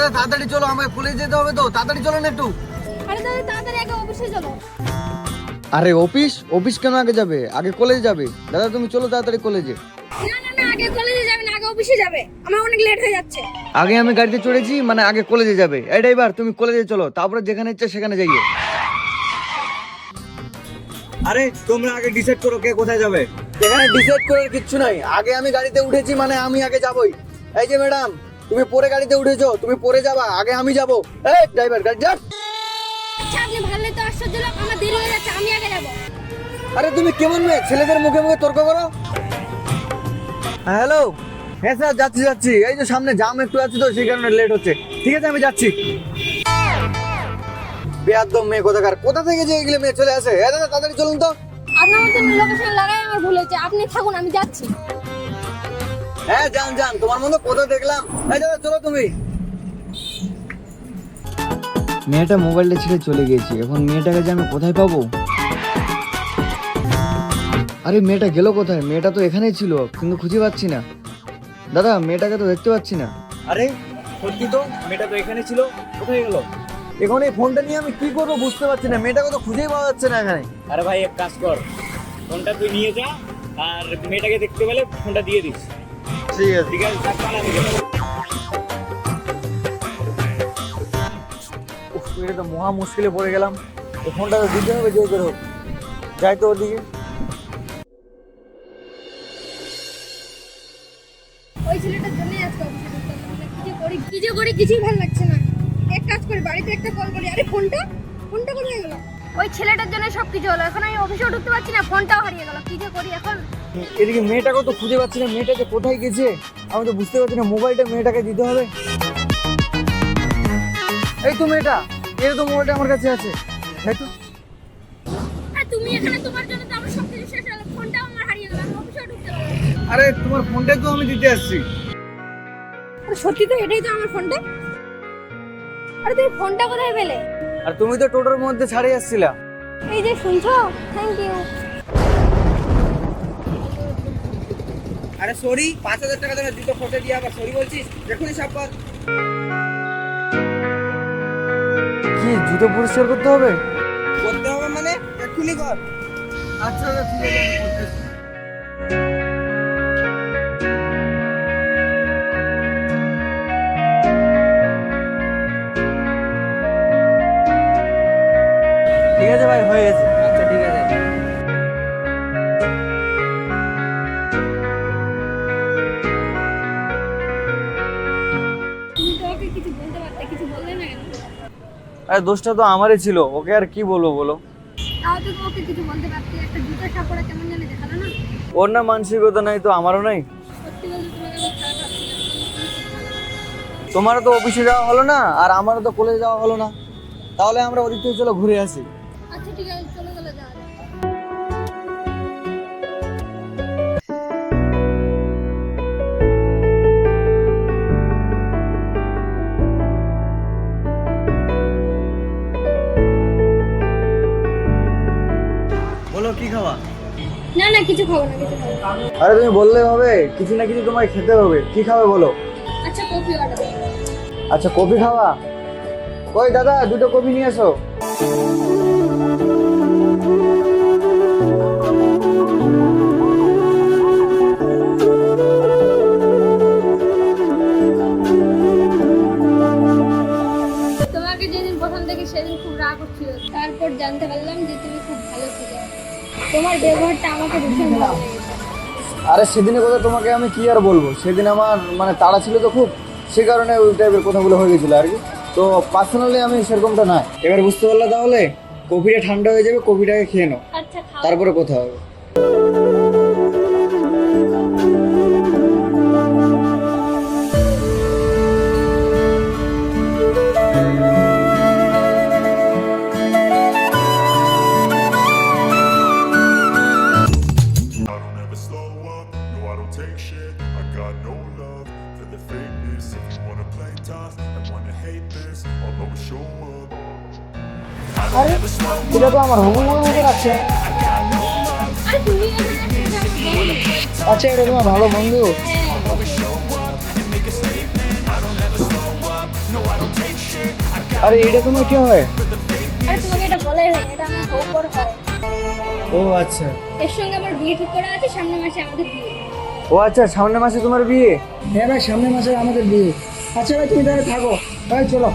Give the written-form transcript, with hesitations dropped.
দাদা তাড়াতাড়ি চলো, আমাকে কলেজে যেতে হবে তো, তাড়াতাড়ি চলো না একটু। আরে দাদা তাড়াতাড়ি আগে অফিসে চলো। আরে অফিস অফিস কেন আগে যাবে? আগে কলেজে যাবে। দাদা তুমি চলো তাড়াতাড়ি কলেজে। না না না, আগে কলেজে যাবে না, আগে অফিসে যাবে, আমার অনেক লেট হয়ে যাচ্ছে। আগে আমি গাড়িতে চড়েছি, মানে আগে কলেজে যাবে। এই ড্রাইভার তুমি কলেজে চলো, তারপরে যেখানে ইচ্ছে সেখানে যাইও। আরে তোমরা আগে ডিসাইড করো কে কোথায় যাবে। এখানে ডিসাইড করার কিচ্ছু নাই, আগে আমি গাড়িতে উঠেছি মানে আমি আগে যাবই। এই যে ম্যাডাম, তুমি পরে গাড়িতে উঠেছো, তুমি পরে যাবা, আগে আমি যাবো। এই ড্রাইভার গাড়ি যা। আচ্ছা আপনি ভাবলে তো আশ্চর্য লোক, আমার দেরি হয়ে যাচ্ছে, আমি আগে যাবো। আরে তুমি কেমন মেয়ে, ছেলেদের মুখে মুখে তর্ক করো। হ্যালো, হ্যাঁ স্যার যাচ্ছি যাচ্ছি, এই যে সামনে জাম একটু আছে তো সেই কারণে লেট হচ্ছে। ঠিক আছে আমি যাচ্ছি। বেয়াদব মেয়ে কোথাকার, কোথা থেকে যে এগুলো মেয়ে চলে আসে। হ্যাঁ দাদা তাড়াতাড়ি চলুন তো। আপনার মধ্যে লোকেশন লাগাই আমার ভুল হয়েছে, আপনি থাকুন আমি যাচ্ছি। হ্যাঁ যান যান, তোমার মতো কোথা দেখলাম। এই দাদা চলো তুমি। মেয়েটা মোবাইলটা ছেড়ে চলে গেছে, এখন মেয়েটাকে যে আমি কোথায় পাবো? আরে মেয়েটা গেল কোথায়? মেয়েটা তো এখানেই ছিল কিন্তু খুঁজে পাচ্ছি না। দাদা মেয়েটাকে তো দেখতে পাচ্ছি না। আরে সত্যি তো, মেয়েটা তো এখানে ছিল, কোথায় গেল? এখন এই ফোনটা নিয়ে আমি কি করবো বুঝতে পারছি না, মেয়েটাকে তো খুঁজেই পাওয়া যাচ্ছে না এখানে। আরে ভাই এক কাজ কর, ফোনটা তুই নিয়ে যা আর মেয়েটাকে দেখতে পেলে ফোনটা দিয়ে দিস। ঠিক আছে। ঠিক আছে থাক, তাহলে আমি গেলাম। উফ, এটা তো মহা মুশকিলে পড়ে গেলাম। এই ফোনটা তো দিতে হবে যে করে হোক। যাই তো ওদিকে। ওই ছেলেটার জন্যই আজকে অফিসে ঢুকতে পারলাম না। কি যে করি কিছুই ভালো লাগছে না। এক কাজ করি, বাড়িতে একটা কল করি। আরে ফোনটা কোথায় গেল? ওই ছেলেটার জন্য সবকিছু হলো, এখন আমি অফিসেও ঢুকতে পারছি না, ফোনটাও হারিয়ে গেল। কি যে করি এখন। এদিকে মেয়েটাকেও তো খুঁজে পাচ্ছি না, মেয়েটা যে কোথায় গেছে আমি তো বুঝতে পারছি না। মোবাইলটা মেয়েটাকে দিতে হবে। এই তো মেয়েটা, এর তো মোবাইলটা আমার কাছে আছে। তাই তো। আর তুমি এখানে, তোমার জন্য তো আমার সবকিছু শেষ হলো, ফোনটাও আমার হারিয়ে গেল, আমি অফিসেও ঢুকতে পারলাম না। আরে তোমার ফোনটাই তো আমি দিতে আসছি। আরে সত্যি তো, এটাই তো আমার ফোনটা। আরে তুমি ফোনটা কোথায় পেলে? আর তুমি তো টোটোর মধ্যে ছাড়ে আসছিলা। এই যে শুনছো, থ্যাংক ইউ। আরে সরি, 5,000 টাকা দেবে, জুতো খসে দিয়ে আবার সরি বলছিস? এখনই সব কর। কি জুতো পরিষ্কার করতে হবে? করতে হবে মানে এক্ষুনি কর। আচ্ছা দাদা ঠিক আছে, আমি করতেছি। ঠিক আছে ভাই, হয়ে গেছে। আচ্ছা ঠিক আছে। তুমি তো ওকে কিছু বলতে পারতে, কিছু বললে না কেন? আরে দোষটা তো আমারই ছিল, ওকে আর কি বলবো বলো। তাও তুমি ওকে কিছু বলতে পারতে, একটা জুতো সাপড়া কেমন জানি দেখালো না। ওর না মানসিকতা নাই তো আমারও নাই। সত্যি বলতে তোমাকে আমি খারাপ ভাবছিলাম। তোমারও তো অফিসে যাওয়া হলো না আর আমারও তো কলেজে যাওয়া হলো না, তাহলে আমরা ওদিক থেকে চলো ঘুরে আসি। আচ্ছা ঠিক আছে, চলে গেলে যাওয়া যাবে। বলো কি খাওয়া? না না, কিছু খাবো না, কিছু খাবো না। আরে তুমি বললে হবে, কিছু না কিছু তোমায় খেতে হবে। কি খাবে বলো? আচ্ছা কফি অর্ডার করো। আচ্ছা কফি খাওয়া? ওই দাদা দুটো কফি নিয়ে এসো। তোমাকে যেদিন প্রথম দেখি সেদিন খুব রাগ হচ্ছিল, তারপর জানতে পারলাম যে তুমি খুব ভালো ছিলে। তোমার ব্যবহারটা আমাকে ভীষণ ভালো লেগেছে। আরে সেদিনের কথা তোমাকে আমি কি আর বলবো, সেদিন আমার মানে তাড়া ছিল তো খুব, সে কারণে ওই টাইপের কথাগুলো হয়ে গেছিলো আর কি। তো পার্সোনালি আমি সেরকমটা না। এবার বুঝতে পারলে তাহলে? কফিটা ঠান্ডা হয়ে যাবে, কফিটাকে খেয়ে নাও, আচ্ছা খাও। তারপরে কথা হবে। I don't ever slow up, no I don't take shit. I got no love for the fakeness. If you wanna play tough and wanna hate this, I'll always show up. I don't ever slow up. এটা তো আমার হবু মনে রাখছে। আরে তুমি এখানে আচ্ছা এটা তোমার ভালো বন্ধু? আরে এটা তোমার কি হয়? আরে তোমাকে এটা বলাই হয়, এটা আমার বউপর হয়। ও আচ্ছা। এর সঙ্গে আমার বিয়ে ঠিক করা আছে, সামনের মাসে আমাদের বিয়ে। ও আচ্ছা, সামনের মাসে তোমার বিয়ে? হ্যাঁ ভাই, সামনের মাসে আমাদের বিয়ে। আচ্ছা ভাই, তুমি তাহলে থাকো ভাই, চলো।